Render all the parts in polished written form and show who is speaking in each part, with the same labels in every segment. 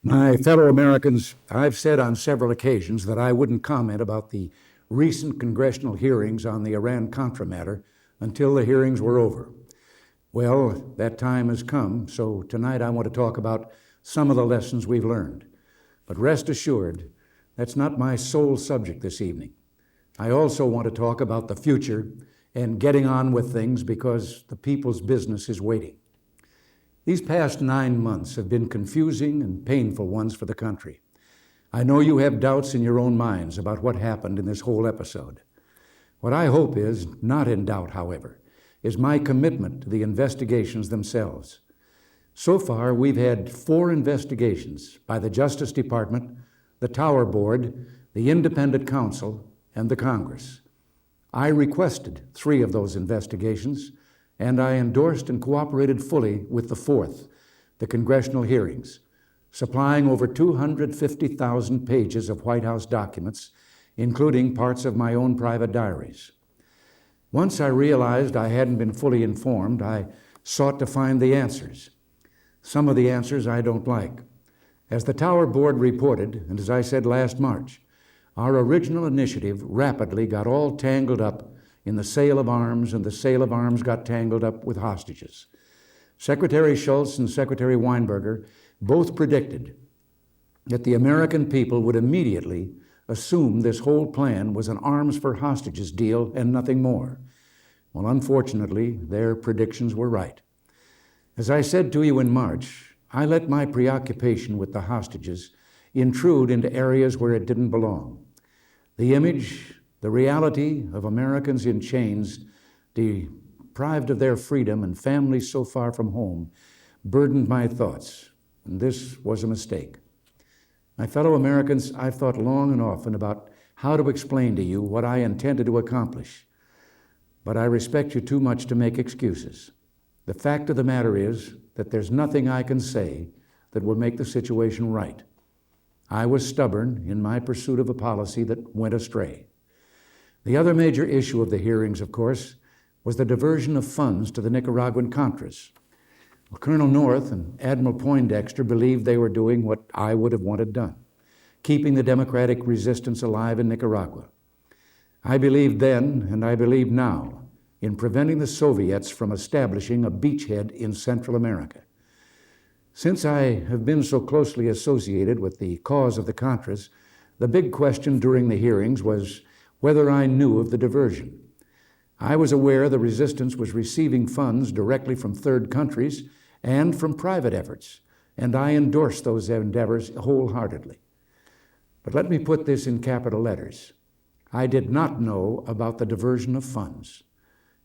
Speaker 1: My fellow Americans, I've said on several occasions that I wouldn't comment about the recent congressional hearings on the Iran-Contra matter until the hearings were over. Well, that time has come, so tonight I want to talk about some of the lessons we've learned. But rest assured, that's not my sole subject this evening. I also want to talk about the future and getting on with things because the people's business is waiting. These past 9 months have been confusing and painful ones for the country. I know you have doubts in your own minds about what happened in this whole episode. What I hope is, not in doubt, however, is my commitment to the investigations themselves. So far, we've had 4 investigations by the Justice Department, the Tower Board, the Independent Counsel, and the Congress. I requested 3 of those investigations, and I endorsed and cooperated fully with the 4th, the congressional hearings, supplying over 250,000 pages of White House documents, including parts of my own private diaries. Once I realized I hadn't been fully informed, I sought to find the answers. Some of the answers I don't like. As the Tower Board reported, and as I said last March, our original initiative rapidly got all tangled up in the sale of arms, and the sale of arms got tangled up with hostages. Secretary Shultz and Secretary Weinberger both predicted that the American people would immediately assume this whole plan was an arms for hostages deal and nothing more. Well, unfortunately, their predictions were right. As I said to you in March, I let my preoccupation with the hostages intrude into areas where it didn't belong. The image, the reality of Americans in chains, deprived of their freedom and families so far from home, burdened my thoughts, and this was a mistake. My fellow Americans, I've thought long and often about how to explain to you what I intended to accomplish, but I respect you too much to make excuses. The fact of the matter is that there's nothing I can say that will make the situation right. I was stubborn in my pursuit of a policy that went astray. The other major issue of the hearings, of course, was the diversion of funds to the Nicaraguan Contras. Well, Colonel North and Admiral Poindexter believed they were doing what I would have wanted done, keeping the democratic resistance alive in Nicaragua. I believed then, and I believe now, in preventing the Soviets from establishing a beachhead in Central America. Since I have been so closely associated with the cause of the Contras, the big question during the hearings was whether I knew of the diversion. I was aware the resistance was receiving funds directly from third countries and from private efforts, and I endorsed those endeavors wholeheartedly. But let me put this in capital letters. I did not know about the diversion of funds.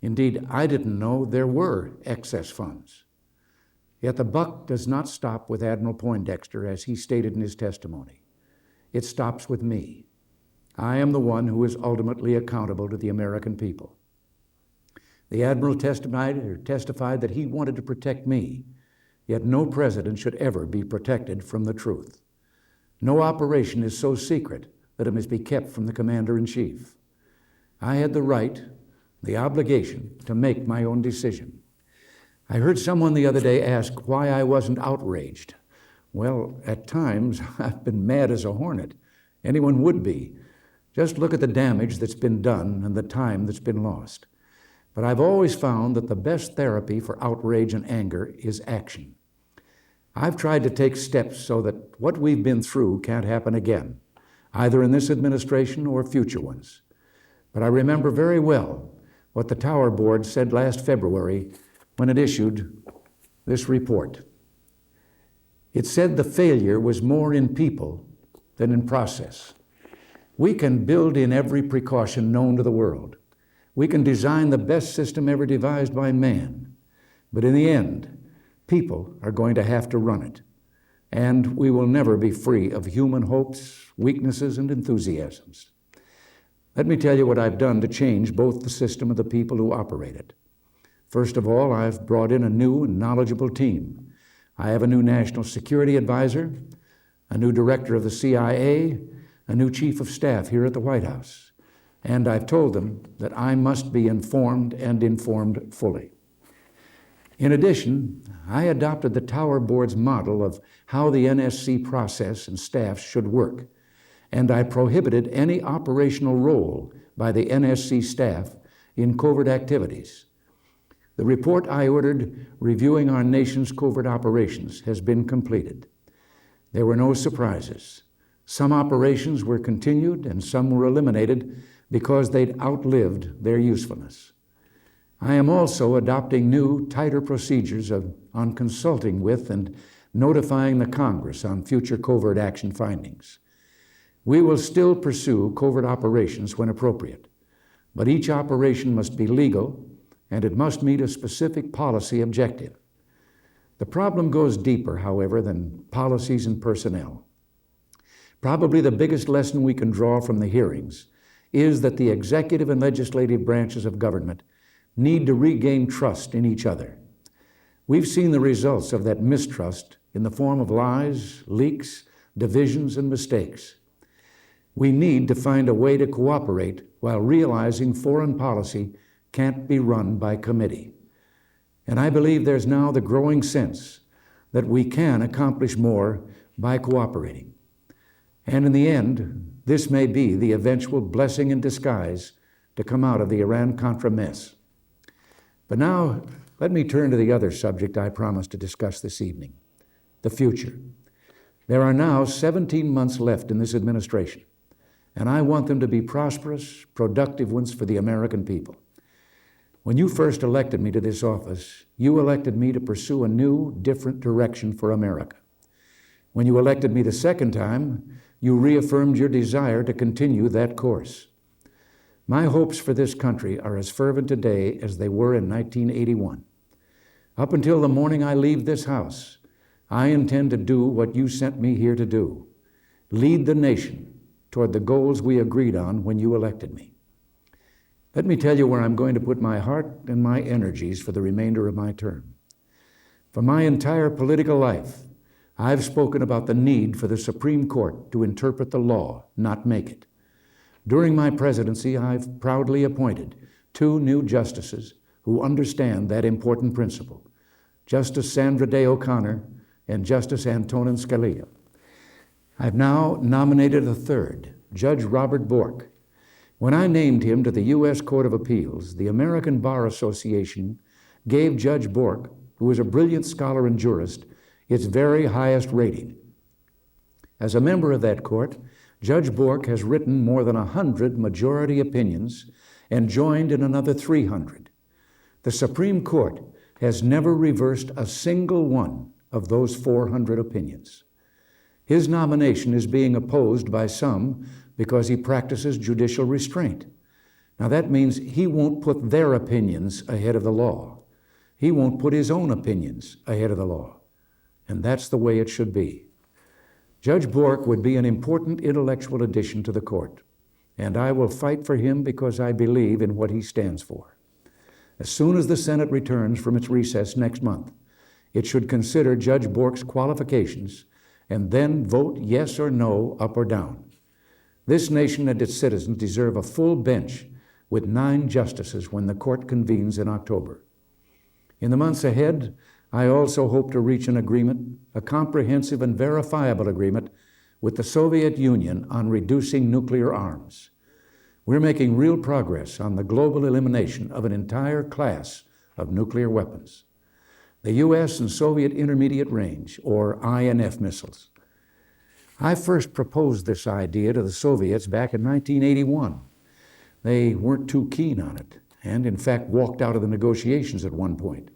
Speaker 1: Indeed, I didn't know there were excess funds. Yet the buck does not stop with Admiral Poindexter, as he stated in his testimony. It stops with me. I am the one who is ultimately accountable to the American people. The Admiral testified that he wanted to protect me, yet no president should ever be protected from the truth. No operation is so secret that it must be kept from the Commander-in-Chief. I had the right, the obligation, to make my own decision. I heard someone the other day ask why I wasn't outraged. Well, at times, I've been mad as a hornet. Anyone would be. Just look at the damage that's been done and the time that's been lost. But I've always found that the best therapy for outrage and anger is action. I've tried to take steps so that what we've been through can't happen again, either in this administration or future ones. But I remember very well what the Tower Board said last February when it issued this report. It said the failure was more in people than in process. We can build in every precaution known to the world. We can design the best system ever devised by man. But in the end, people are going to have to run it. And we will never be free of human hopes, weaknesses, and enthusiasms. Let me tell you what I've done to change both the system and the people who operate it. First of all, I've brought in a new and knowledgeable team. I have a new national security advisor, a new director of the CIA, a new chief of staff here at the White House. And I've told them that I must be informed and informed fully. In addition, I adopted the Tower Board's model of how the NSC process and staff should work, and I prohibited any operational role by the NSC staff in covert activities. The report I ordered reviewing our nation's covert operations has been completed. There were no surprises. Some operations were continued and some were eliminated because they'd outlived their usefulness. I am also adopting new, tighter procedures on consulting with and notifying the Congress on future covert action findings. We will still pursue covert operations when appropriate, but each operation must be legal and it must meet a specific policy objective. The problem goes deeper, however, than policies and personnel. Probably the biggest lesson we can draw from the hearings is that the executive and legislative branches of government need to regain trust in each other. We've seen the results of that mistrust in the form of lies, leaks, divisions, and mistakes. We need to find a way to cooperate while realizing foreign policy can't be run by committee. And I believe there's now the growing sense that we can accomplish more by cooperating. And in the end, this may be the eventual blessing in disguise to come out of the Iran-Contra mess. But now, let me turn to the other subject I promised to discuss this evening, the future. There are now 17 months left in this administration, and I want them to be prosperous, productive ones for the American people. When you first elected me to this office, you elected me to pursue a new, different direction for America. When you elected me the second time, you reaffirmed your desire to continue that course. My hopes for this country are as fervent today as they were in 1981. Up until the morning I leave this house, I intend to do what you sent me here to do: lead the nation toward the goals we agreed on when you elected me. Let me tell you where I'm going to put my heart and my energies for the remainder of my term. For my entire political life, I've spoken about the need for the Supreme Court to interpret the law, not make it. During my presidency, I've proudly appointed 2 new justices who understand that important principle, Justice Sandra Day O'Connor and Justice Antonin Scalia. I've now nominated a third, Judge Robert Bork. When I named him to the U.S. Court of Appeals, the American Bar Association gave Judge Bork, who is a brilliant scholar and jurist, its very highest rating. As a member of that court, Judge Bork has written more than 100 majority opinions and joined in another 300. The Supreme Court has never reversed a single one of those 400 opinions. His nomination is being opposed by some because he practices judicial restraint. Now that means he won't put their opinions ahead of the law. He won't put his own opinions ahead of the law. And that's the way it should be. Judge Bork would be an important intellectual addition to the court, and I will fight for him because I believe in what he stands for. As soon as the Senate returns from its recess next month, it should consider Judge Bork's qualifications and then vote yes or no, up or down. This nation and its citizens deserve a full bench with 9 justices when the court convenes in October. In the months ahead, I also hope to reach an agreement, a comprehensive and verifiable agreement, with the Soviet Union on reducing nuclear arms. We're making real progress on the global elimination of an entire class of nuclear weapons. The U.S. and Soviet Intermediate Range, or INF missiles. I first proposed this idea to the Soviets back in 1981. They weren't too keen on it, and in fact walked out of the negotiations at one point.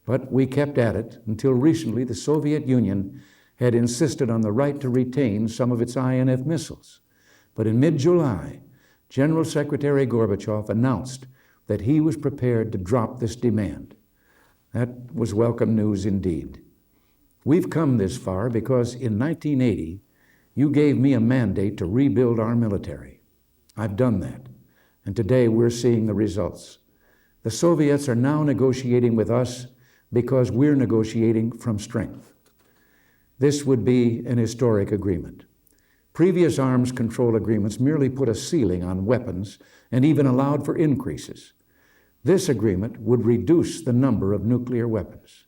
Speaker 1: But we kept at it until recently the Soviet Union had insisted on the right to retain some of its INF missiles. But in mid-July, General Secretary Gorbachev announced that he was prepared to drop this demand. That was welcome news indeed. We've come this far because in 1980, you gave me a mandate to rebuild our military. I've done that, and today we're seeing the results. The Soviets are now negotiating with us because we're negotiating from strength. This would be an historic agreement. Previous arms control agreements merely put a ceiling on weapons and even allowed for increases. This agreement would reduce the number of nuclear weapons.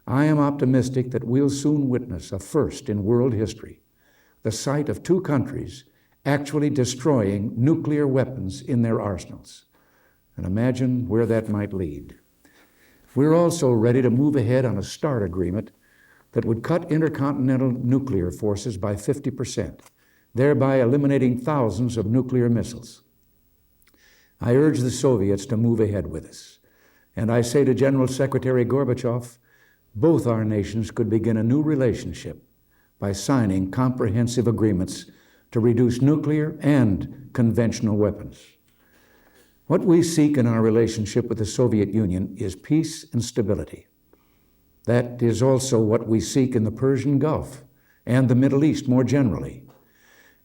Speaker 1: I am optimistic that we'll soon witness a first in world history, the sight of two countries actually destroying nuclear weapons in their arsenals. And imagine where that might lead. We're also ready to move ahead on a START agreement that would cut intercontinental nuclear forces by 50%, thereby eliminating thousands of nuclear missiles. I urge the Soviets to move ahead with us. And I say to General Secretary Gorbachev, both our nations could begin a new relationship by signing comprehensive agreements to reduce nuclear and conventional weapons. What we seek in our relationship with the Soviet Union is peace and stability. That is also what we seek in the Persian Gulf and the Middle East more generally.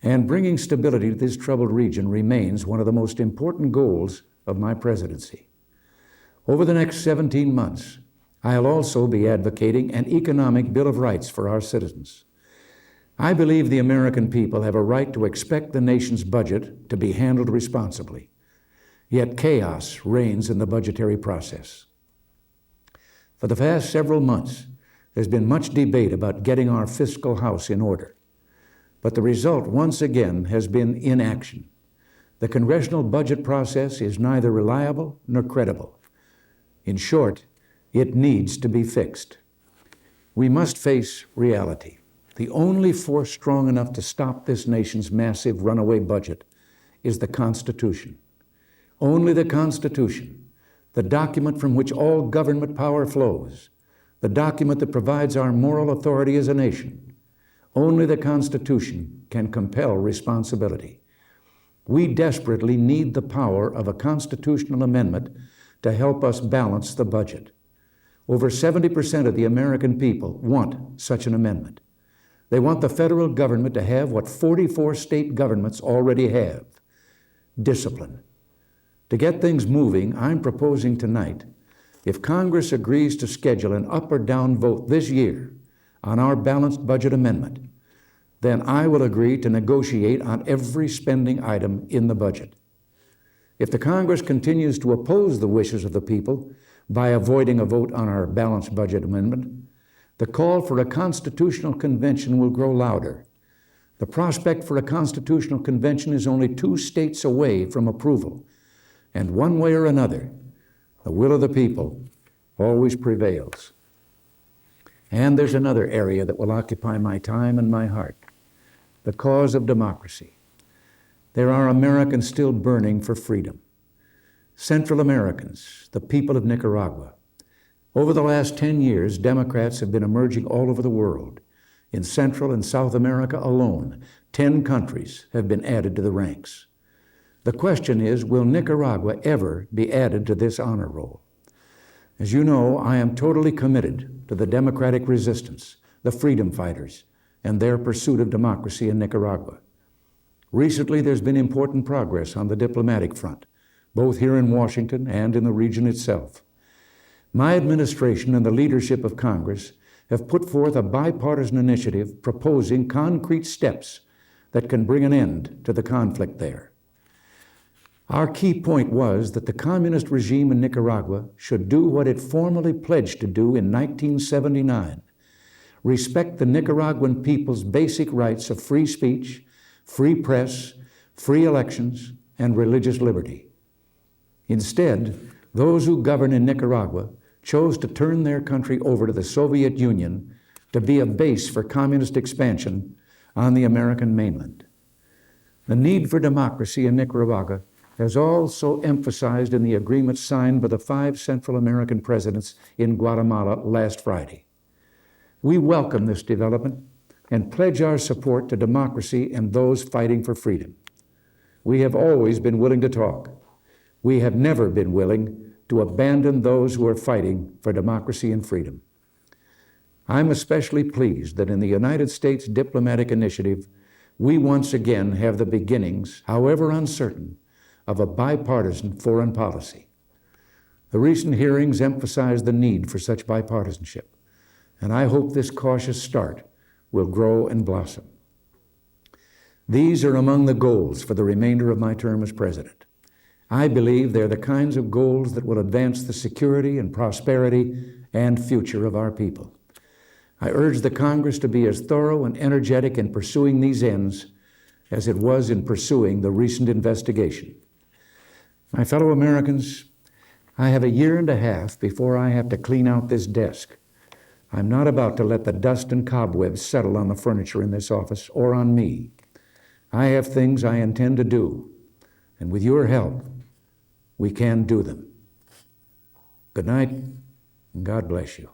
Speaker 1: And bringing stability to this troubled region remains one of the most important goals of my presidency. Over the next 17 months, I'll also be advocating an economic Bill of Rights for our citizens. I believe the American people have a right to expect the nation's budget to be handled responsibly. Yet chaos reigns in the budgetary process. For the past several months, there's been much debate about getting our fiscal house in order. But the result, once again, has been inaction. The congressional budget process is neither reliable nor credible. In short, it needs to be fixed. We must face reality. The only force strong enough to stop this nation's massive runaway budget is the Constitution. Only the Constitution, the document from which all government power flows, the document that provides our moral authority as a nation, only the Constitution can compel responsibility. We desperately need the power of a constitutional amendment to help us balance the budget. Over 70% of the American people want such an amendment. They want the federal government to have what 44 state governments already have: discipline. To get things moving, I'm proposing tonight, if Congress agrees to schedule an up or down vote this year on our balanced budget amendment, then I will agree to negotiate on every spending item in the budget. If the Congress continues to oppose the wishes of the people by avoiding a vote on our balanced budget amendment, the call for a constitutional convention will grow louder. The prospect for a constitutional convention is only 2 states away from approval. And one way or another, the will of the people always prevails. And there's another area that will occupy my time and my heart: the cause of democracy. There are Americans still burning for freedom. Central Americans, the people of Nicaragua. Over the last 10 years, Democrats have been emerging all over the world. In Central and South America alone, 10 countries have been added to the ranks. The question is, will Nicaragua ever be added to this honor roll? As you know, I am totally committed to the democratic resistance, the freedom fighters, and their pursuit of democracy in Nicaragua. Recently, there's been important progress on the diplomatic front, both here in Washington and in the region itself. My administration and the leadership of Congress have put forth a bipartisan initiative proposing concrete steps that can bring an end to the conflict there. Our key point was that the communist regime in Nicaragua should do what it formally pledged to do in 1979: respect the Nicaraguan people's basic rights of free speech, free press, free elections, and religious liberty. Instead, those who govern in Nicaragua chose to turn their country over to the Soviet Union to be a base for communist expansion on the American mainland. The need for democracy in Nicaragua has also emphasized in the agreement signed by the 5 Central American presidents in Guatemala last Friday. We welcome this development and pledge our support to democracy and those fighting for freedom. We have always been willing to talk. We have never been willing to abandon those who are fighting for democracy and freedom. I'm especially pleased that in the United States diplomatic initiative, we once again have the beginnings, however uncertain, of a bipartisan foreign policy. The recent hearings emphasize the need for such bipartisanship, and I hope this cautious start will grow and blossom. These are among the goals for the remainder of my term as president. I believe they're the kinds of goals that will advance the security and prosperity and future of our people. I urge the Congress to be as thorough and energetic in pursuing these ends as it was in pursuing the recent investigation. My fellow Americans, I have a year and a half before I have to clean out this desk. I'm not about to let the dust and cobwebs settle on the furniture in this office or on me. I have things I intend to do, and with your help, we can do them. Good night, and God bless you.